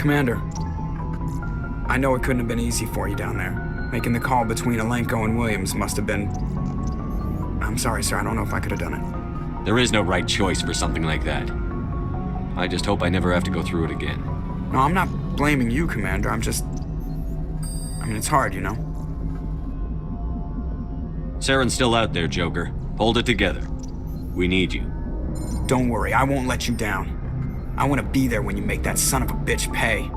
Commander, I know it couldn't have been easy for you down there. Making the call between Alenko and Williams must have been... I'm sorry, sir, I don't know if I could have done it. There is no right choice for something like that. I just hope I never have to go through it again. No, I'm not blaming you, Commander. I'm just... I mean, it's hard, you know? Saren's still out there, Joker. Hold it together. We need you. Don't worry, I won't let you down. I want to be there when you make that son of a bitch pay.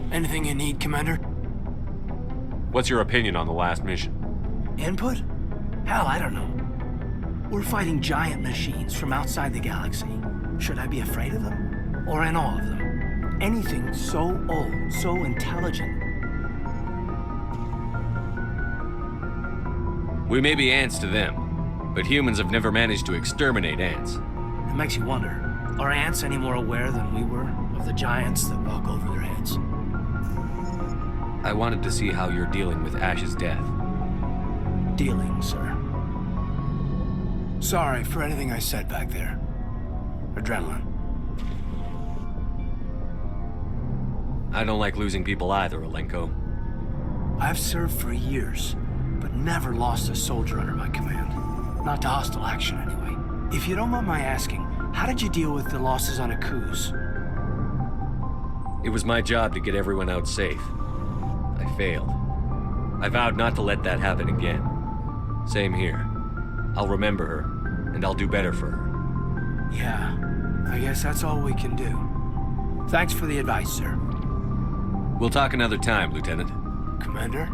Anything you need, Commander? What's your opinion on the last mission? Input? Hell, I don't know. We're fighting giant machines from outside the galaxy. Should I be afraid of them? Or in awe of them? Anything so old, so intelligent. We may be ants to them, but humans have never managed to exterminate ants. It makes you wonder, are ants any more aware than we were of the giants that walk over their heads? I wanted to see how you're dealing with Ash's death. Dealing, sir. Sorry for anything I said back there. Adrenaline. I don't like losing people either, Alenko. I've served for years, but never lost a soldier under my command. Not to hostile action, anyway. If you don't mind my asking, how did you deal with the losses on Akuz? It was my job to get everyone out safe. I failed. I vowed not to let that happen again. Same here. I'll remember her, and I'll do better for her. Yeah, I guess that's all we can do. Thanks for the advice, sir. We'll talk another time, Lieutenant. Commander?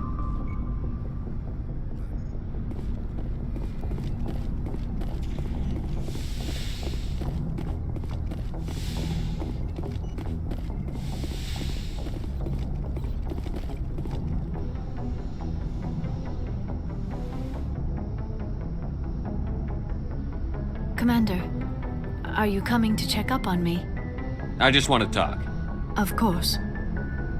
Commander, are you coming to check up on me? I just want to talk. Of course.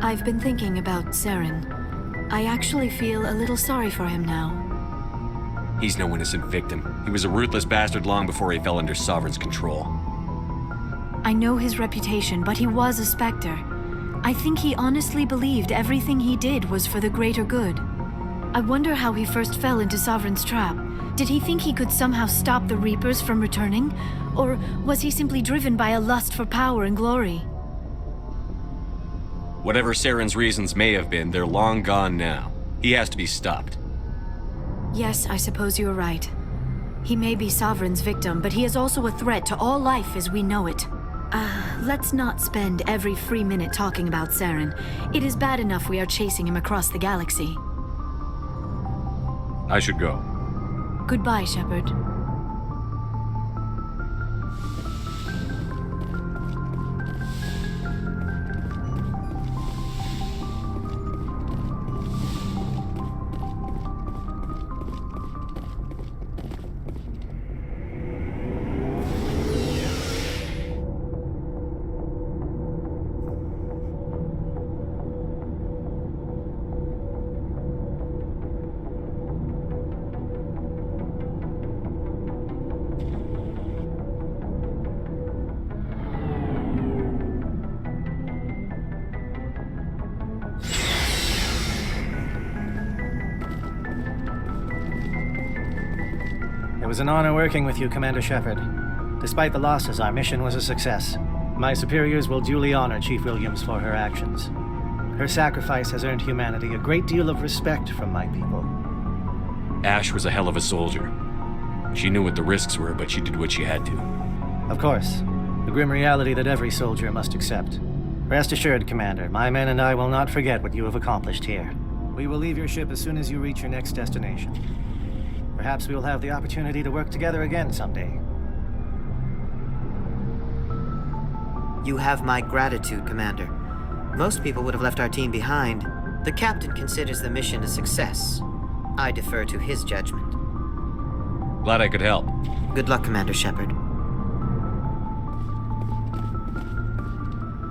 I've been thinking about Saren. I actually feel a little sorry for him now. He's no innocent victim. He was a ruthless bastard long before he fell under Sovereign's control. I know his reputation, but he was a Spectre. I think he honestly believed everything he did was for the greater good. I wonder how he first fell into Sovereign's trap. Did he think he could somehow stop the Reapers from returning? Or was he simply driven by a lust for power and glory? Whatever Saren's reasons may have been, they're long gone now. He has to be stopped. Yes, I suppose you're right. He may be Sovereign's victim, but he is also a threat to all life as we know it. Let's not spend every free minute talking about Saren. It is bad enough we are chasing him across the galaxy. I should go. Goodbye, Shepard. It was an honor working with you, Commander Shepard. Despite the losses, our mission was a success. My superiors will duly honor Chief Williams for her actions. Her sacrifice has earned humanity a great deal of respect from my people. Ash was a hell of a soldier. She knew what the risks were, but she did what she had to. Of course, the grim reality that every soldier must accept. Rest assured, Commander, my men and I will not forget what you have accomplished here. We will leave your ship as soon as you reach your next destination. Perhaps we will have the opportunity to work together again someday. You have my gratitude, Commander. Most people would have left our team behind. The captain considers the mission a success. I defer to his judgment. Glad I could help. Good luck, Commander Shepard.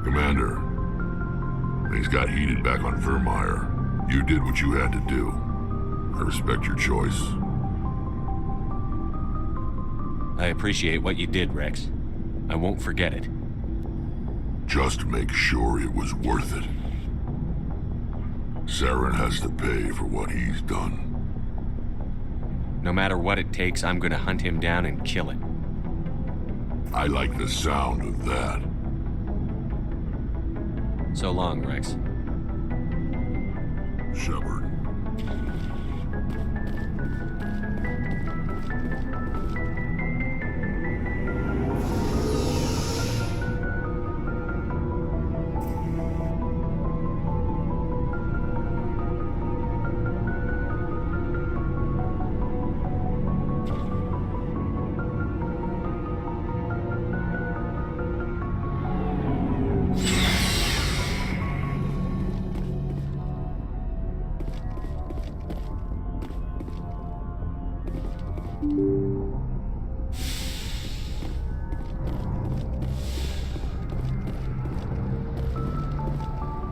Commander, things got heated back on Vermeer. You did what you had to do. I respect your choice. I appreciate what you did, Rex. I won't forget it. Just make sure it was worth it. Saren has to pay for what he's done. No matter what it takes, I'm gonna hunt him down and kill him. I like the sound of that. So long, Rex. Shepard.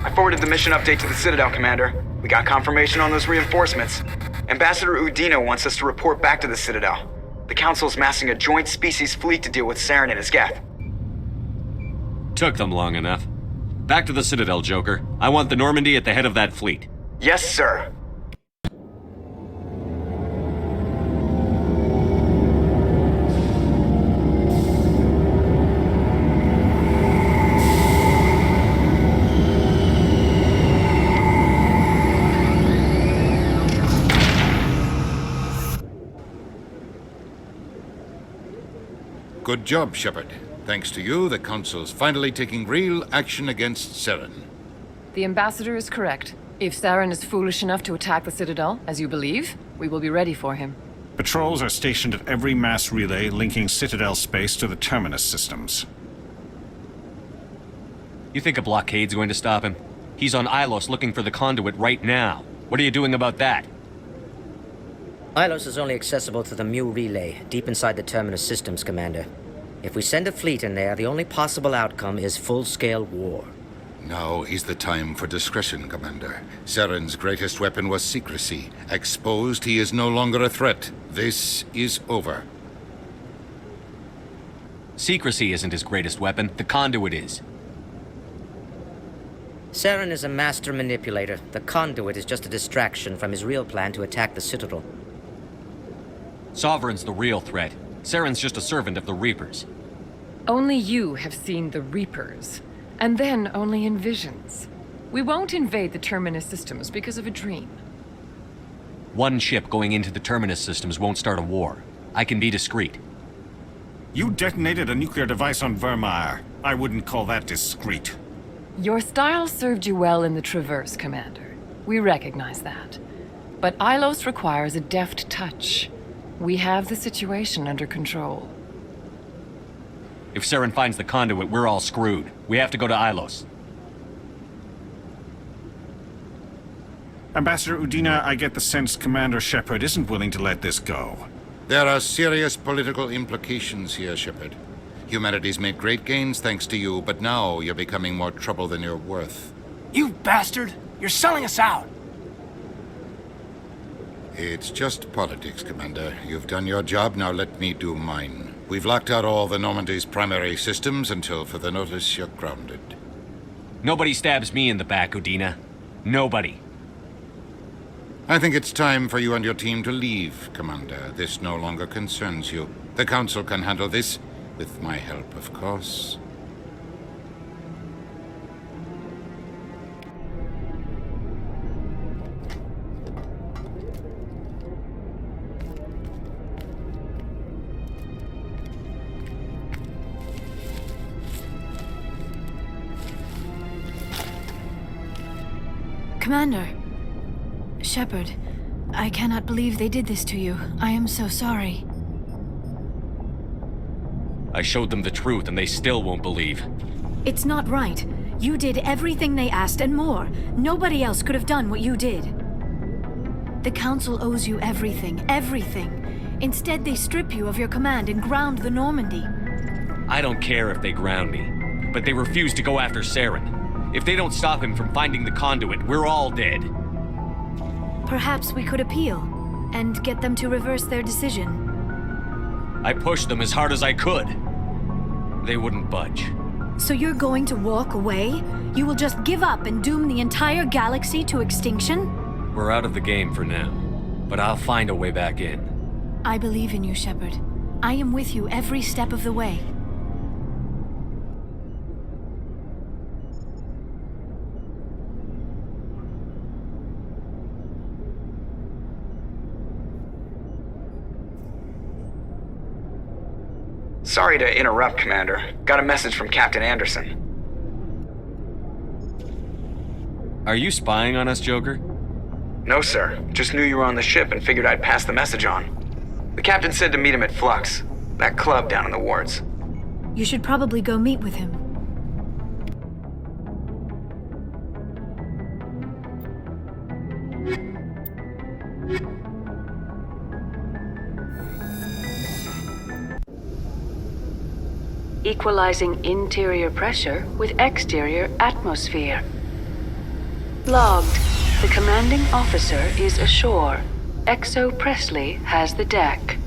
I forwarded the mission update to the Citadel, Commander. We got confirmation on those reinforcements. Ambassador Udina wants us to report back to the Citadel. The Council's massing a joint species fleet to deal with Saren and his Geth. Took them long enough. Back to the Citadel, Joker. I want the Normandy at the head of that fleet. Yes, sir. Good job, Shepard. Thanks to you, the Council's finally taking real action against Saren. The Ambassador is correct. If Saren is foolish enough to attack the Citadel, as you believe, we will be ready for him. Patrols are stationed at every mass relay linking Citadel space to the Terminus systems. You think a blockade's going to stop him? He's on Ilos looking for the conduit right now. What are you doing about that? Ilos is only accessible to the Mu relay, deep inside the Terminus systems, Commander. If we send a fleet in there, the only possible outcome is full-scale war. Now is the time for discretion, Commander. Saren's greatest weapon was secrecy. Exposed, he is no longer a threat. This is over. Secrecy isn't his greatest weapon. The conduit is. Saren is a master manipulator. The conduit is just a distraction from his real plan to attack the Citadel. Sovereign's the real threat. Saren's just a servant of the Reapers. Only you have seen the Reapers, and then only in visions. We won't invade the Terminus systems because of a dream. One ship going into the Terminus systems won't start a war. I can be discreet. You detonated a nuclear device on Vermeer. I wouldn't call that discreet. Your style served you well in the Traverse, Commander. We recognize that. But Ilos requires a deft touch. We have the situation under control. If Saren finds the conduit, we're all screwed. We have to go to Ilos. Ambassador Udina, I get the sense Commander Shepard isn't willing to let this go. There are serious political implications here, Shepard. Humanity's made great gains thanks to you, but now you're becoming more trouble than you're worth. You bastard! You're selling us out! It's just politics, Commander. You've done your job, now let me do mine. We've locked out all the Normandy's primary systems until further notice you're grounded. Nobody stabs me in the back, Udina. Nobody. I think it's time for you and your team to leave, Commander. This no longer concerns you. The Council can handle this, with my help, of course. Commander, Shepard, I cannot believe they did this to you. I am so sorry. I showed them the truth and they still won't believe. It's not right. You did everything they asked and more. Nobody else could have done what you did. The Council owes you everything, everything. Instead, they strip you of your command and ground the Normandy. I don't care if they ground me, but they refuse to go after Saren. If they don't stop him from finding the conduit, we're all dead. Perhaps we could appeal and get them to reverse their decision. I pushed them as hard as I could. They wouldn't budge. So you're going to walk away? You will just give up and doom the entire galaxy to extinction? We're out of the game for now, but I'll find a way back in. I believe in you, Shepard. I am with you every step of the way. Sorry to interrupt, Commander. Got a message from Captain Anderson. Are you spying on us, Joker? No, sir. Just knew you were on the ship and figured I'd pass the message on. The captain said to meet him at Flux, that club down in the wards. You should probably go meet with him. Equalizing interior pressure with exterior atmosphere. Logged. The commanding officer is ashore. Exo Presley has the deck.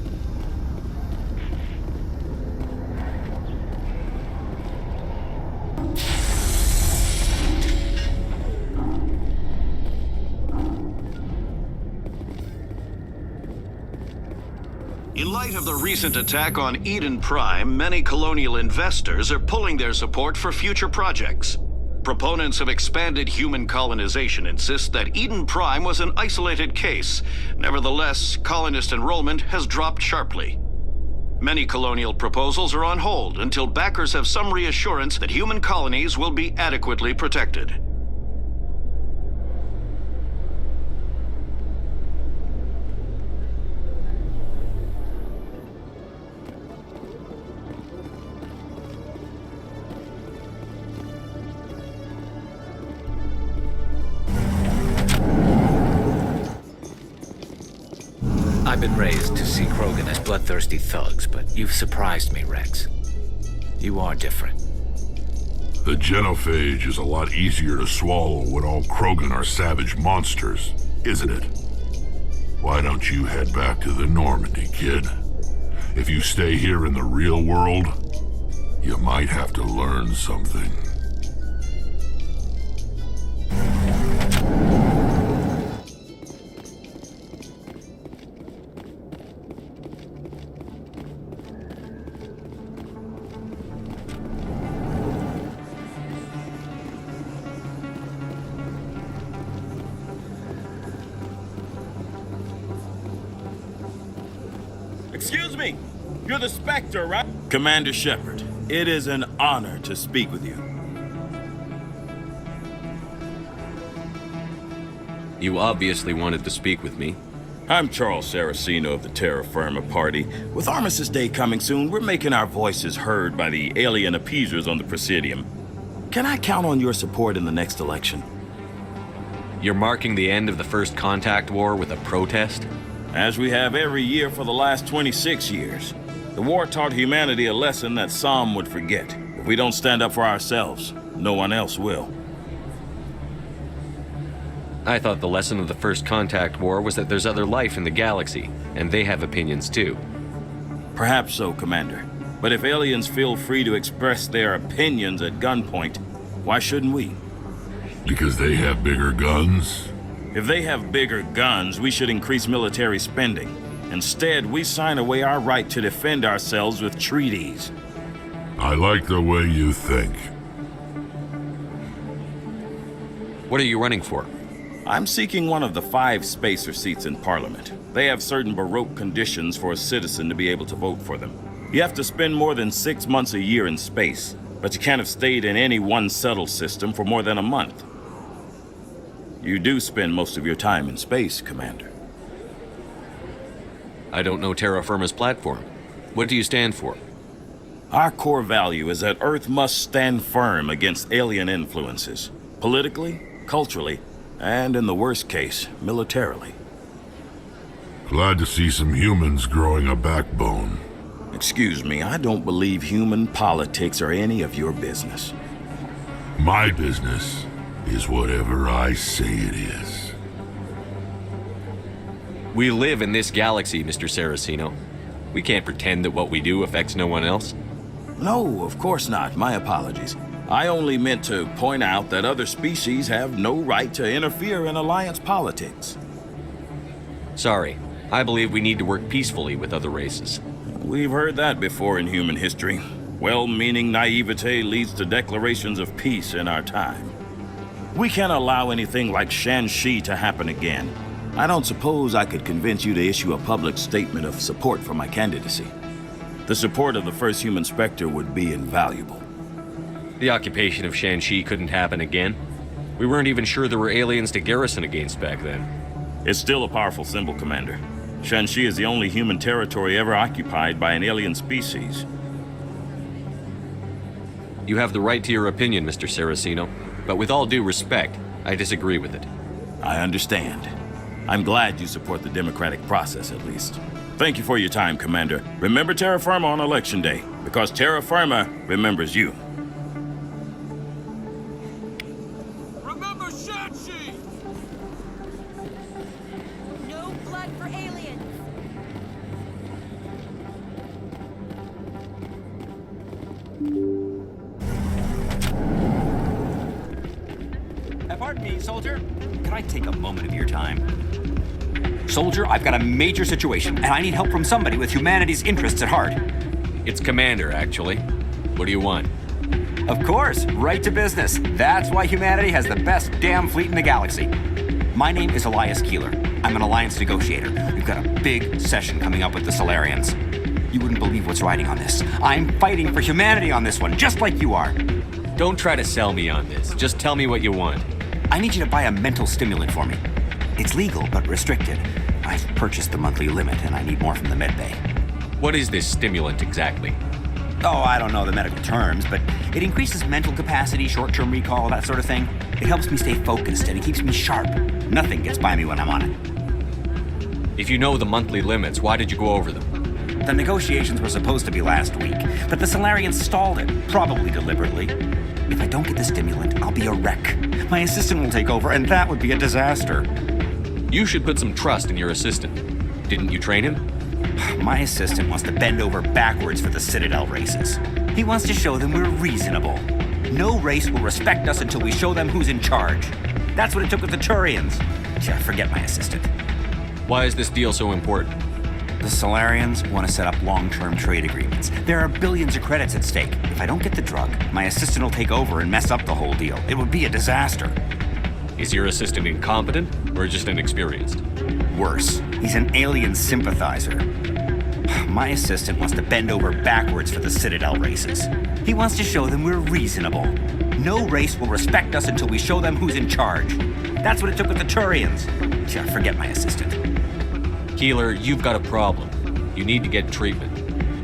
In light of the recent attack on Eden Prime, many colonial investors are pulling their support for future projects. Proponents of expanded human colonization insist that Eden Prime was an isolated case. Nevertheless, colonist enrollment has dropped sharply. Many colonial proposals are on hold until backers have some reassurance that human colonies will be adequately protected. I've been raised to see Krogan as bloodthirsty thugs, but you've surprised me, Rex. You are different. The genophage is a lot easier to swallow when all Krogan are savage monsters, isn't it? Why don't you head back to the Normandy, kid? If you stay here in the real world, you might have to learn something. Excuse me, you're the Spectre, right? Commander Shepard, it is an honor to speak with you. You obviously wanted to speak with me. I'm Charles Saraceno of the Terra Firma Party. With Armistice Day coming soon, we're making our voices heard by the alien appeasers on the Presidium. Can I count on your support in the next election? You're marking the end of the First Contact War with a protest? As we have every year for the last 26 years. The war taught humanity a lesson that some would forget. If we don't stand up for ourselves, no one else will. I thought the lesson of the First Contact War was that there's other life in the galaxy, and they have opinions too. Perhaps so, Commander. But if aliens feel free to express their opinions at gunpoint, why shouldn't we? Because they have bigger guns? If they have bigger guns, we should increase military spending. Instead, we sign away our right to defend ourselves with treaties. I like the way you think. What are you running for? I'm seeking one of the 5 spacer seats in Parliament. They have certain Baroque conditions for a citizen to be able to vote for them. You have to spend more than 6 months a year in space, but you can't have stayed in any one settled system for more than a month. You do spend most of your time in space, Commander. I don't know terra firma's platform. What do you stand for? Our core value is that Earth must stand firm against alien influences. Politically, culturally, and in the worst case, militarily. Glad to see some humans growing a backbone. Excuse me, I don't believe human politics are any of your business. My business is whatever I say it is. We live in this galaxy, Mr. Saraceno. We can't pretend that what we do affects no one else. No, of course not. My apologies. I only meant to point out that other species have no right to interfere in alliance politics. Sorry. I believe we need to work peacefully with other races. We've heard that before in human history. Well-meaning naivete leads to declarations of peace in our time. We can't allow anything like Shanxi to happen again. I don't suppose I could convince you to issue a public statement of support for my candidacy. The support of the first human Spectre would be invaluable. The occupation of Shanxi couldn't happen again. We weren't even sure there were aliens to garrison against back then. It's still a powerful symbol, Commander. Shanxi is the only human territory ever occupied by an alien species. You have the right to your opinion, Mr. Saraceno, but with all due respect, I disagree with it. I understand. I'm glad you support the democratic process, at least. Thank you for your time, Commander. Remember Terra Firma on Election Day, because Terra Firma remembers you. Remember Shanxi! No blood for aliens! Pardon me, soldier. Can I take a moment of your time? Soldier, I've got a major situation, and I need help from somebody with humanity's interests at heart. It's Commander, actually. What do you want? Of course, right to business. That's why humanity has the best damn fleet in the galaxy. My name is Elias Keeler. I'm an alliance negotiator. We've got a big session coming up with the Solarians. You wouldn't believe what's riding on this. I'm fighting for humanity on this one, just like you are. Don't try to sell me on this. Just tell me what you want. I need you to buy a mental stimulant for me. It's legal, but restricted. I've purchased the monthly limit, and I need more from the medbay. What is this stimulant exactly? Oh, I don't know the medical terms, but it increases mental capacity, short-term recall, that sort of thing. It helps me stay focused, and it keeps me sharp. Nothing gets by me when I'm on it. If you know the monthly limits, why did you go over them? The negotiations were supposed to be last week, but the Solarians stalled it, probably deliberately. If I don't get the stimulant, I'll be a wreck. My assistant will take over, and that would be a disaster. You should put some trust in your assistant. Didn't you train him? My assistant wants to bend over backwards for the Citadel races. He wants to show them we're reasonable. No race will respect us until we show them who's in charge. That's what it took with the Turians. Forget my assistant. Why is this deal so important? The Solarians want to set up long-term trade agreements. There are billions of credits at stake. If I don't get the drug, my assistant will take over and mess up the whole deal. It would be a disaster. Is your assistant incompetent or just inexperienced? Worse, he's an alien sympathizer. My assistant wants to bend over backwards for the Citadel races. He wants to show them we're reasonable. No race will respect us until we show them who's in charge. That's what it took with the Turians. Forget my assistant. Keeler, you've got a problem. You need to get treatment.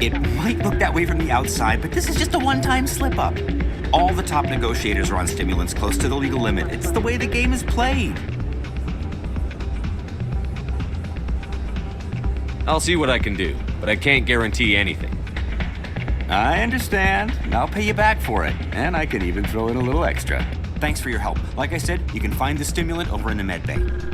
It might look that way from the outside, but this is just a one-time slip-up. All the top negotiators are on stimulants close to the legal limit. It's the way the game is played. I'll see what I can do, but I can't guarantee anything. I understand. I'll pay you back for it, and I can even throw in a little extra. Thanks for your help. Like I said, you can find the stimulant over in the medbay.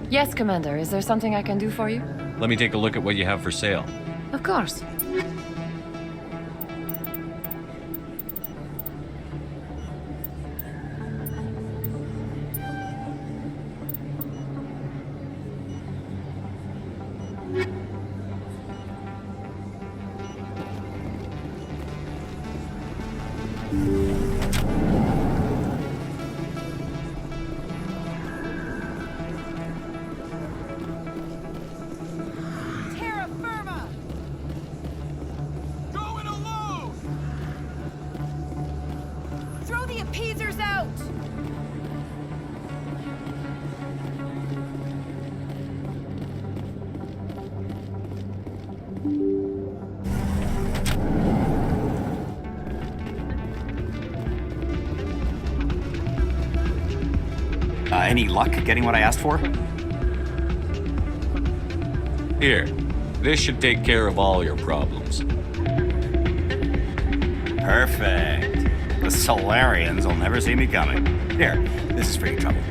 Yes, Commander. Is there something I can do for you? Let me take a look at what you have for sale. Of course. Throw the appeasers out! Any luck getting what I asked for? Here, this should take care of all your problems. Perfect. The Solarians will never see me coming. Here, this is for your trouble.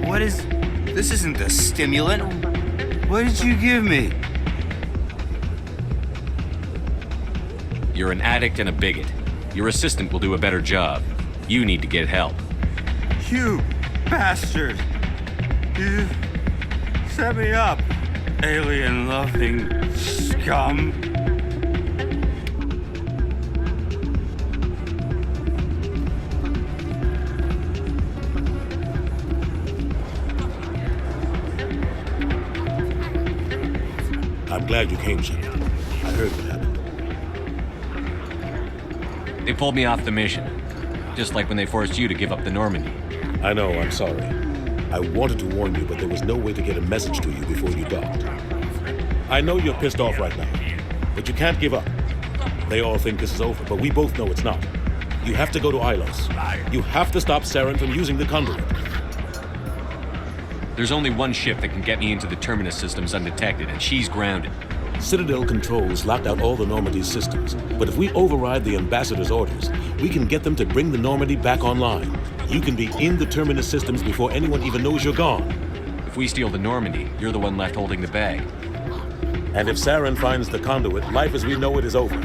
What is... This isn't a stimulant. What did you give me? You're an addict and a bigot. Your assistant will do a better job. You need to get help. You bastard! You set me up, alien-loving scum. I'm glad you came, Shepard. I heard what happened. They pulled me off the mission. Just like when they forced you to give up the Normandy. I know, I'm sorry. I wanted to warn you, but there was no way to get a message to you before you docked. I know you're pissed off right now, but you can't give up. They all think this is over, but we both know it's not. You have to go to Ilos. You have to stop Saren from using the conduit. There's only one ship that can get me into the Terminus systems undetected, and she's grounded. Citadel controls locked out all the Normandy's systems, but if we override the Ambassador's orders, we can get them to bring the Normandy back online. You can be in the Terminus systems before anyone even knows you're gone. If we steal the Normandy, you're the one left holding the bag. And if Saren finds the conduit, life as we know it is over.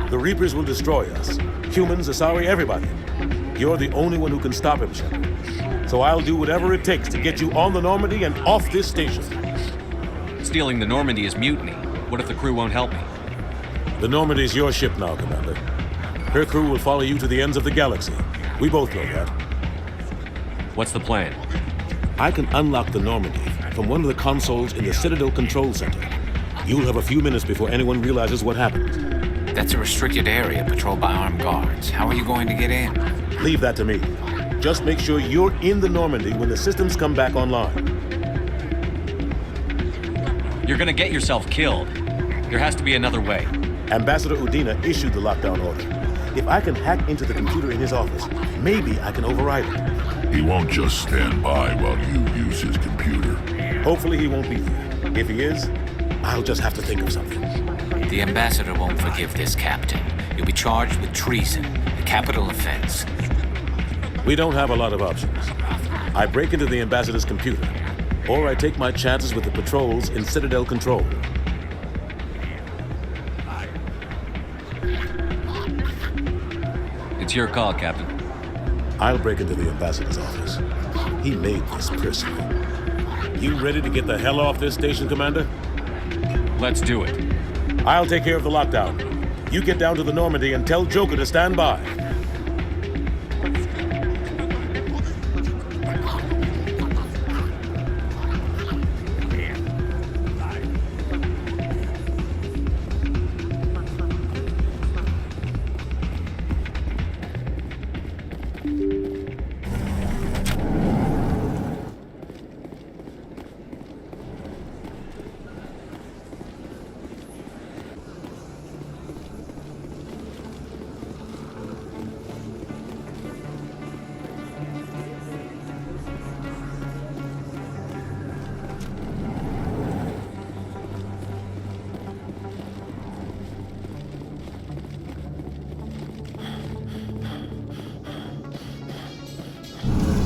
The Reapers will destroy us. Humans, Asari, everybody. You're the only one who can stop him, Shepard. So I'll do whatever it takes to get you on the Normandy and off this station. Stealing the Normandy is mutiny. What if the crew won't help me? The Normandy's your ship now, Commander. Her crew will follow you to the ends of the galaxy. We both know that. What's the plan? I can unlock the Normandy from one of the consoles in the Citadel Control Center. You'll have a few minutes before anyone realizes what happened. That's a restricted area patrolled by armed guards. How are you going to get in? Leave that to me. Just make sure you're in the Normandy when the systems come back online. You're gonna get yourself killed. There has to be another way. Ambassador Udina issued the lockdown order. If I can hack into the computer in his office, maybe I can override it. He won't just stand by while you use his computer. Hopefully he won't be there. If he is, I'll just have to think of something. The Ambassador won't forgive this, Captain. You'll be charged with treason, a capital offense. We don't have a lot of options. I break into the Ambassador's computer, or I take my chances with the patrols in Citadel Control. It's your call, Captain. I'll break into the Ambassador's office. He made this personally. You ready to get the hell off this station, Commander? Let's do it. I'll take care of the lockdown. You get down to the Normandy and tell Joker to stand by.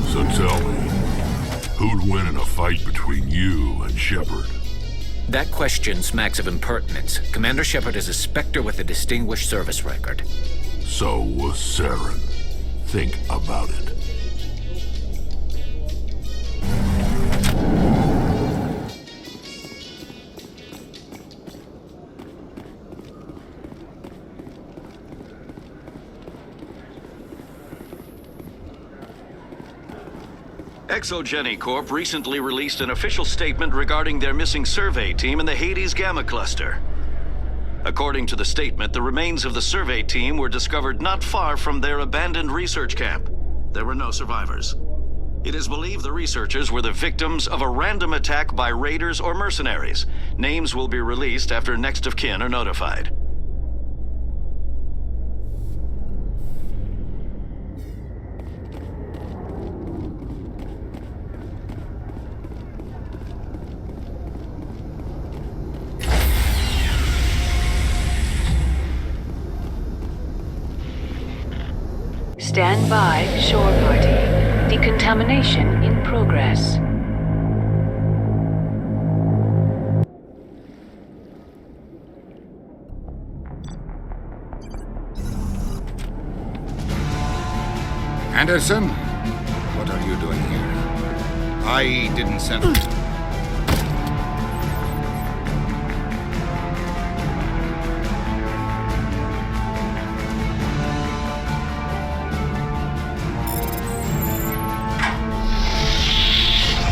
So tell me, who'd win in a fight between you and Shepard? That question smacks of impertinence. Commander Shepard is a Spectre with a distinguished service record. So was Saren. Think about it. Exogeny Corp recently released an official statement regarding their missing survey team in the Hades Gamma Cluster. According to the statement, the remains of the survey team were discovered not far from their abandoned research camp. There were no survivors. It is believed the researchers were the victims of a random attack by raiders or mercenaries. Names will be released after next of kin are notified. Stand by, shore party. Decontamination in progress. Anderson, what are you doing here? I didn't send...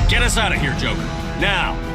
Get us out of here, Joker. Now!